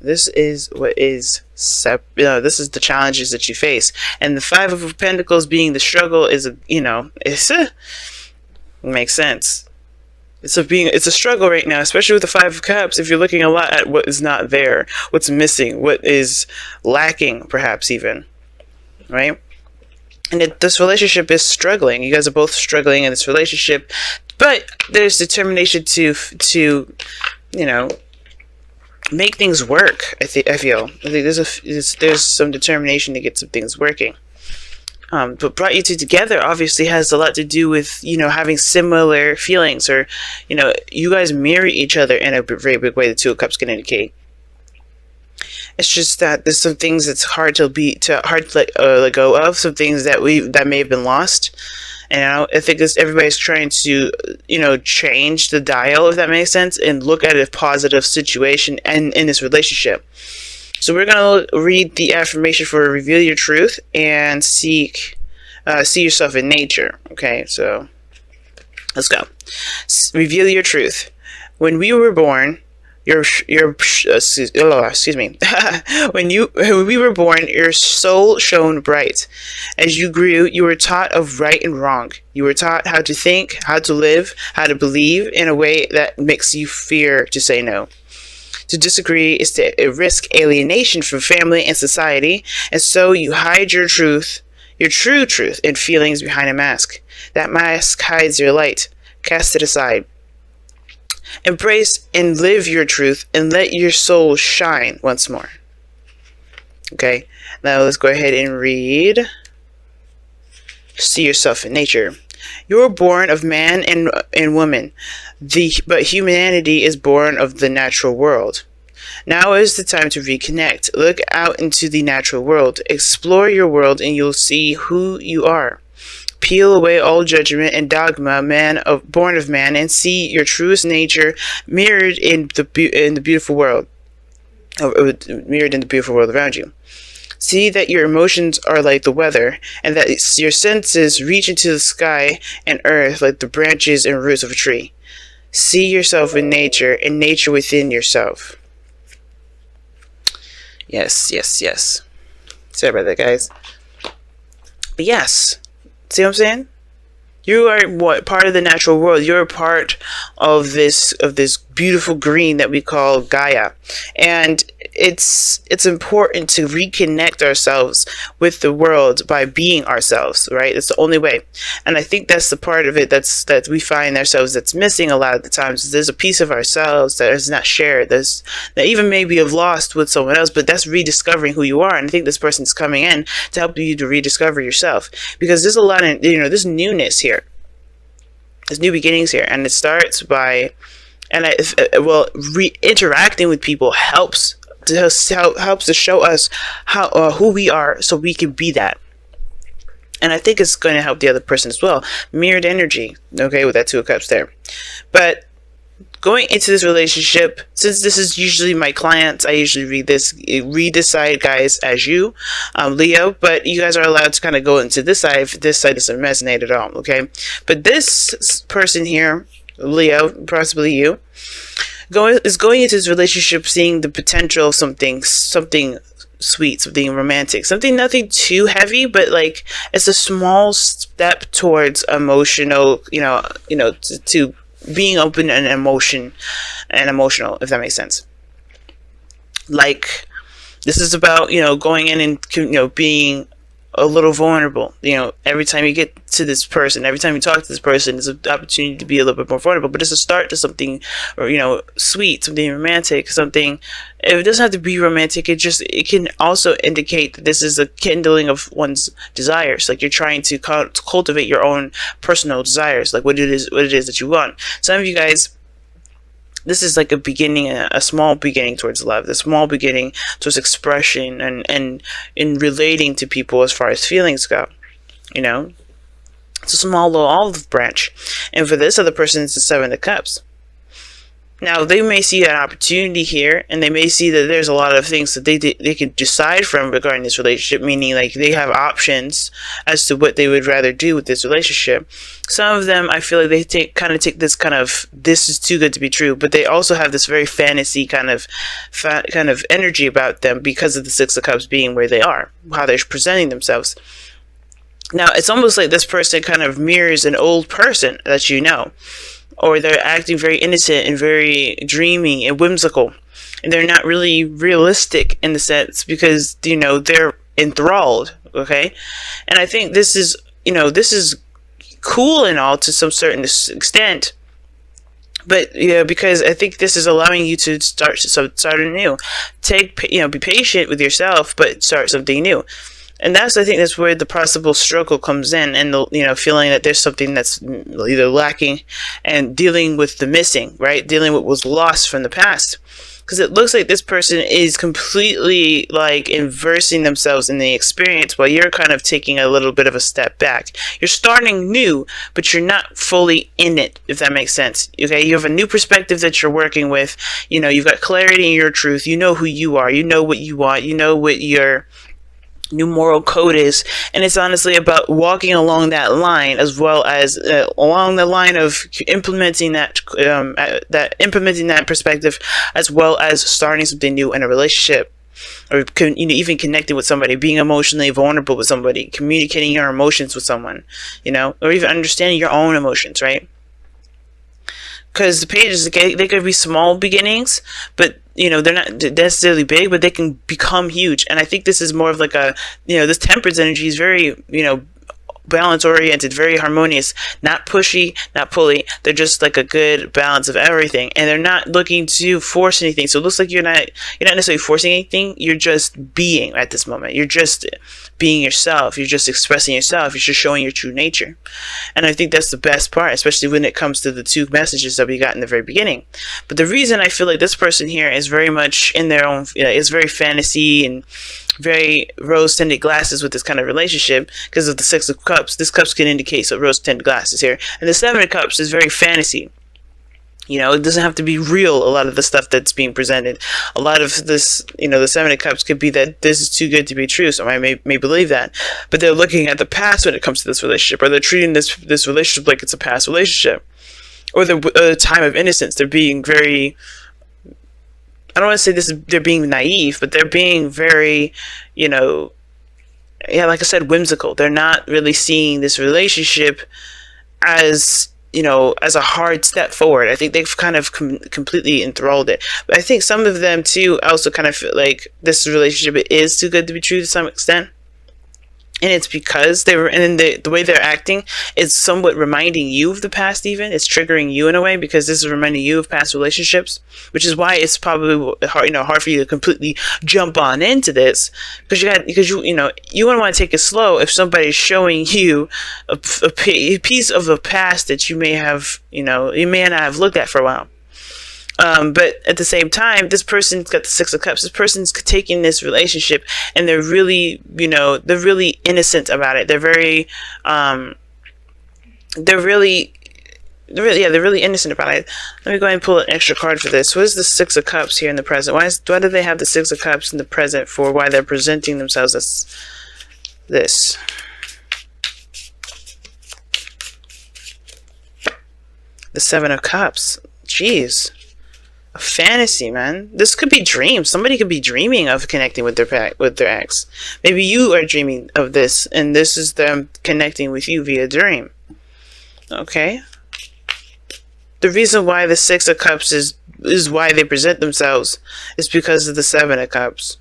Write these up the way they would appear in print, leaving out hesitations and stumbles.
This is what is this is the challenges that you face, and the Five of Pentacles being the struggle is it makes sense. It's a struggle right now, especially with the Five of Cups. If you're looking a lot at what is not there, what's missing, what is lacking, perhaps even, right? And this relationship is struggling. You guys are both struggling in this relationship, but there's determination to make things work. I feel there's some determination to get some things working. But brought you two together obviously has a lot to do with having similar feelings, or you guys mirror each other in a very big way. The Two of Cups can indicate. It's just that there's some things that's hard to let go of. Some things that may have been lost. And I think everybody's trying to, change the dial, if that makes sense, and look at a positive situation and in this relationship. So we're going to read the affirmation for reveal your truth and see yourself in nature. Okay, so let's go. Reveal your truth. When we were born, excuse me. when we were born, your soul shone bright. As you grew, you were taught of right and wrong. You were taught how to think, how to live, how to believe in a way that makes you fear to say no. To disagree is to risk alienation from family and society, and so you hide your true truth and feelings behind a mask. That mask hides your light. Cast it aside. Embrace and live your truth and let your soul shine once more. Okay, now let's go ahead and read. See yourself in nature. You were born of man and woman, but humanity is born of the natural world. Now is the time to reconnect. Look out into the natural world. Explore your world and you'll see who you are. Peel away all judgment and dogma, born of man, and see your truest nature mirrored in the beautiful world, mirrored in the beautiful world around you. See that your emotions are like the weather, and that your senses reach into the sky and earth like the branches and roots of a tree. See yourself in nature, and nature within yourself. Yes. Sorry about that, guys. But yes. See what I'm saying? You are part of the natural world. You're a part of this beautiful green that we call Gaia, and it's important to reconnect ourselves with the world by being ourselves. Right? It's the only way, and I think that's the part of it that we find ourselves that's missing a lot of the times. There's a piece of ourselves that is not shared. That even maybe you've lost with someone else, but that's rediscovering who you are. And I think this person's coming in to help you to rediscover yourself, because there's a lot of there's newness here. There's new beginnings here, and it starts by, interacting with people helps to show us who we are, so we can be that. And I think it's going to help the other person as well. Mirrored energy, okay, with that Two of Cups there. But going into this relationship, since this is usually my clients, I usually read this side, guys, as you, Leo, but you guys are allowed to kind of go into this side if this side doesn't resonate at all, okay? But this person here, Leo, possibly you, is going into this relationship seeing the potential of something sweet, something romantic, nothing too heavy, but like it's a small step towards emotional, to being open and emotional, if that makes sense. Like, this is about, going in and, being a little vulnerable. Every time you get to this person, every time you talk to this person, it's an opportunity to be a little bit more vulnerable, but it's a start to something, or, sweet, something romantic, something. It doesn't have to be romantic. It can also indicate that this is a kindling of one's desires. Like, you're trying to cultivate your own personal desires, like what it is that you want. Some of you guys, this is like a beginning, a small beginning towards love, the small beginning towards expression and in relating to people as far as feelings go. It's a small little olive branch. And for this other person, it's the Seven of Cups. Now, they may see an opportunity here, and they may see that there's a lot of things that they could decide from regarding this relationship, meaning like they have options as to what they would rather do with this relationship. Some of them, I feel like they take this kind of, this is too good to be true, but they also have this very fantasy kind of energy about them because of the Six of Cups being where they are, how they're presenting themselves. Now, it's almost like this person kind of mirrors an old person that you know, or they're acting very innocent and very dreamy and whimsical, and they're not really realistic in the sense because, you know, they're enthralled. Okay, and I think this is, you know, this is cool and all to some certain extent, but because I think this is allowing you to start anew. Be patient with yourself, but start something new. And I think that's where the possible struggle comes in, and the, feeling that there's something that's either lacking, and dealing with the missing, right? Dealing with what was lost from the past, because it looks like this person is completely like immersing themselves in the experience, while you're kind of taking a little bit of a step back. You're starting new, but you're not fully in it, if that makes sense. Okay, you have a new perspective that you're working with. You've got clarity in your truth. You know who you are. You know what you want. You know what your new moral code is, and it's honestly about walking along that line, as well as along the line of implementing that perspective, as well as starting something new in a relationship, or even connecting with somebody, being emotionally vulnerable with somebody, communicating your emotions with someone, or even understanding your own emotions, right? Because the pages, they could be small beginnings, but they're not necessarily big, but they can become huge. And I think this is more of like a, this temperance energy is very, balance oriented, very harmonious, not pushy, not pulley. They're just like a good balance of everything, and they're not looking to force anything. So it looks like you're not necessarily forcing anything. You're just being at this moment. You're just being yourself. You're just expressing yourself. You're just showing your true nature. And I think that's the best part, especially when it comes to the two messages that we got in the very beginning. But the reason I feel like this person here is very much in their own, is very fantasy and very rose-tinted glasses with this kind of relationship, because of the Six of Cups. This cups can indicate some rose-tinted glasses here, and the Seven of Cups is very fantasy. It doesn't have to be real. A lot of the stuff that's being presented, a lot of this, the Seven of Cups could be that this is too good to be true. So I may believe that, but they're looking at the past when it comes to this relationship, or they're treating this relationship like it's a past relationship, or the time of innocence. They're being very, I don't want to say they're being naive, but they're being very, like I said, whimsical. They're not really seeing this relationship as, as a hard step forward. I think they've kind of completely enthralled it. But I think some of them, too, also kind of feel like this relationship is too good to be true to some extent. And it's because the way they're acting is somewhat reminding you of the past. Even it's triggering you in a way, because this is reminding you of past relationships, which is why it's probably hard for you to completely jump on into this, because you want to take it slow. If somebody's showing you a piece of the past that you may have, you may not have looked at for a while. But at the same time, this person's got the Six of Cups. This person's taking this relationship, and they're really, they're really innocent about it. They're very, they're really innocent about it. Let me go ahead and pull an extra card for this. What is the Six of Cups here in the present? Why do they have the Six of Cups in the present for why they're presenting themselves as this? The Seven of Cups. Jeez. A fantasy, man. This could be dreams. Somebody could be dreaming of connecting with their ex. Maybe you are dreaming of this, and this is them connecting with you via dream. Okay. The reason why the Six of Cups is why they present themselves is because of the Seven of Cups.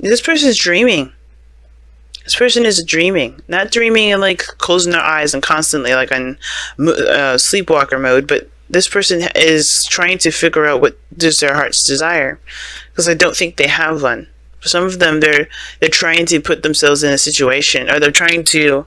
This person is dreaming. This person is dreaming. Not dreaming and like closing their eyes and constantly like on sleepwalker mode, but this person is trying to figure out what is their heart's desire, because I don't think they have one. For some of them, they're trying to put themselves in a situation, or they're trying to,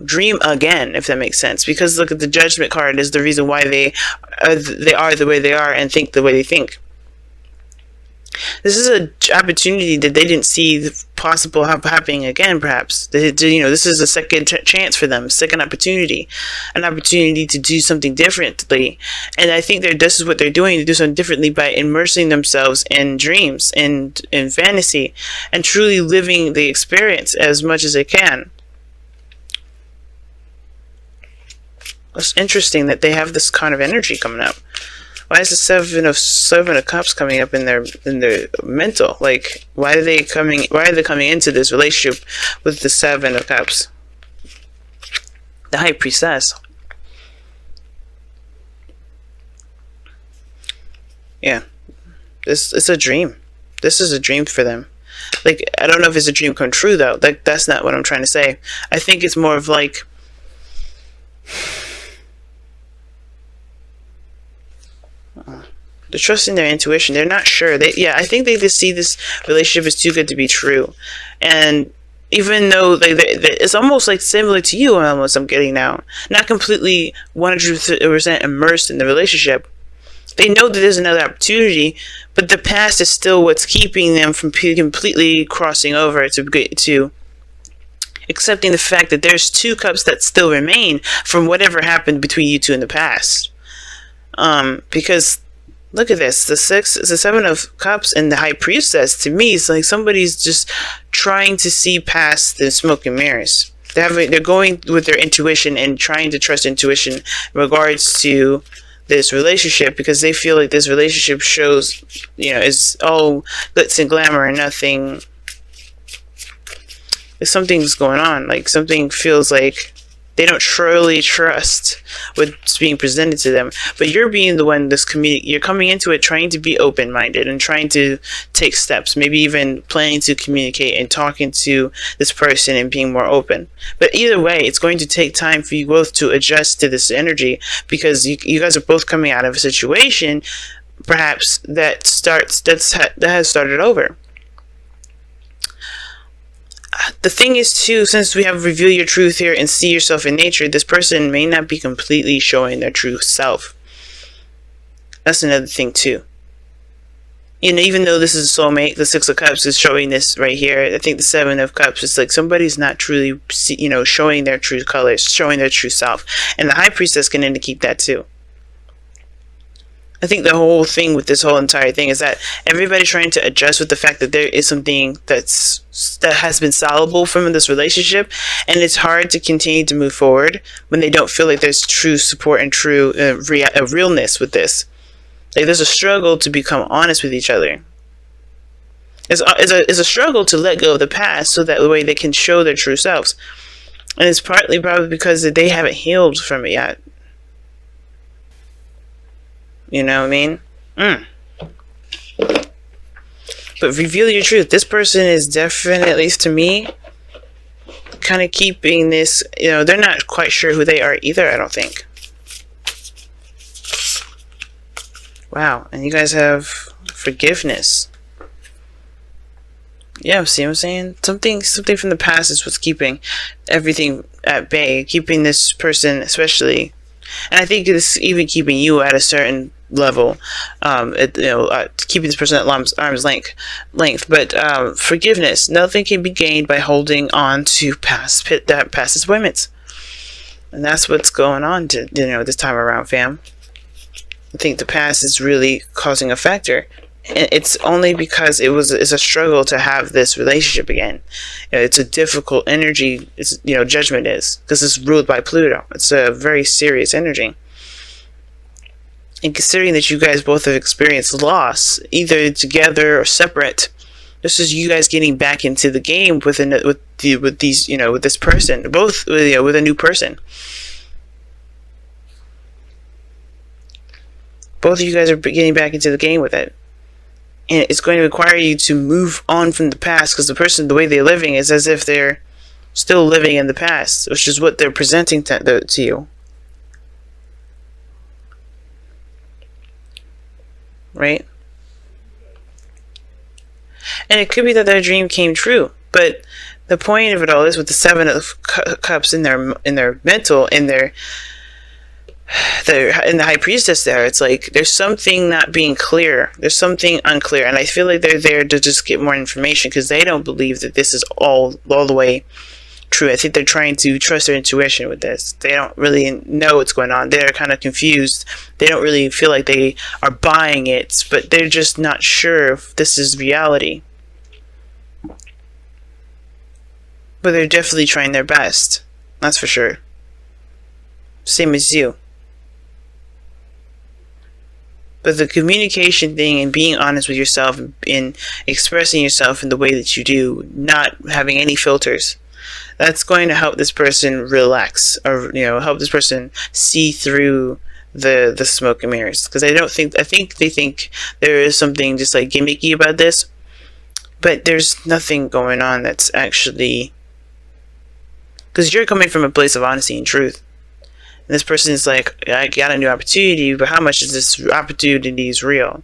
dream again, if that makes sense. Because look at the Judgment card is the reason why they are the way they are and think the way they think. This is an opportunity that they didn't see possible happening again. Perhaps this is a second chance for them, second opportunity, an opportunity to do something differently. And I think this is what they're doing, to do something differently by immersing themselves in dreams and in fantasy, and truly living the experience as much as they can. It's interesting that they have this kind of energy coming up. Why is the seven of cups coming up in their mental? Like, why are they coming into this relationship with the 7 of cups? The high priestess. Yeah. It's a dream. This is a dream for them. Like, I don't know if it's a dream come true though. Like, that's not what I'm trying to say. I think it's more of like, they're trusting their intuition. They're not sure. I think they just see this relationship as too good to be true. And even though it's almost like similar to you, almost, I'm getting now, not completely 100% immersed in the relationship. They know that there's another opportunity, but the past is still what's keeping them from completely crossing over to accepting the fact that there's 2 cups that still remain from whatever happened between you two in the past. Because look at this, the 7 of cups and the high priestess, to me, it's like somebody's just trying to see past the smoke and mirrors. They're going with their intuition and trying to trust intuition in regards to this relationship, because they feel like this relationship shows, is all glitz and glamour and nothing. Something's going on. Like, something feels like they don't truly trust what's being presented to them. But you're being the one you're coming into it trying to be open-minded and trying to take steps, maybe even planning to communicate and talking to this person and being more open. But either way, it's going to take time for you both to adjust to this energy, because you guys are both coming out of a situation, perhaps, that has started over. The thing is, too, since we have reveal your truth here and see yourself in nature, this person may not be completely showing their true self. That's another thing, too. Even though this is a soulmate, the 6 of cups is showing this right here. I think the 7 of cups is like somebody's not truly, showing their true colors, showing their true self. And the high priestess can indicate that, too. I think the whole thing with this whole entire thing is that everybody's trying to adjust with the fact that there is something that has been solvable from this relationship, and it's hard to continue to move forward when they don't feel like there's true support and true realness with this. Like, there's a struggle to become honest with each other. It's a struggle to let go of the past so that way they can show their true selves. And it's partly probably because they haven't healed from it yet. You know what I mean? But reveal your truth. This person is definitely, at least to me, kind of keeping this, they're not quite sure who they are either, I don't think. Wow. And you guys have forgiveness. Yeah, see what I'm saying? Something from the past is what's keeping everything at bay, keeping this person especially. And I think it's even keeping you at a certain level, keeping this person at arm's length. But forgiveness, nothing can be gained by holding on to past disappointments, and that's what's going on this time around, fam. I think the past is really causing a factor. It's only because it's a struggle to have this relationship again. It's a difficult energy. Judgment is, because it's ruled by Pluto. It's a very serious energy. And considering that you guys both have experienced loss, either together or separate, this is you guys getting back into the game with this person, both with a new person. Both of you guys are getting back into the game with it. And it's going to require you to move on from the past, because the way they're living is as if they're still living in the past, which is what they're presenting to you. Right? And it could be that their dream came true, but the point of it all is with the 7 of cups in their mental, in their the high priestess there, it's like there's something not being clear, there's something unclear, and I feel like they're there to just get more information because they don't believe that this is all the way true. I think they're trying to trust their intuition with this. They don't really know what's going on. They're kind of confused. They don't really feel like they are buying it, but they're just not sure if this is reality. But they're definitely trying their best, that's for sure. Same as you. But the communication thing and being honest with yourself and expressing yourself in the way that you do, not having any filters, that's going to help this person relax, or help this person see through the smoke and mirrors. Because I think they think there is something just like gimmicky about this, but there's nothing going on that's actually, because you're coming from a place of honesty and truth. And this person is like, I got a new opportunity, but how much is this opportunity is real?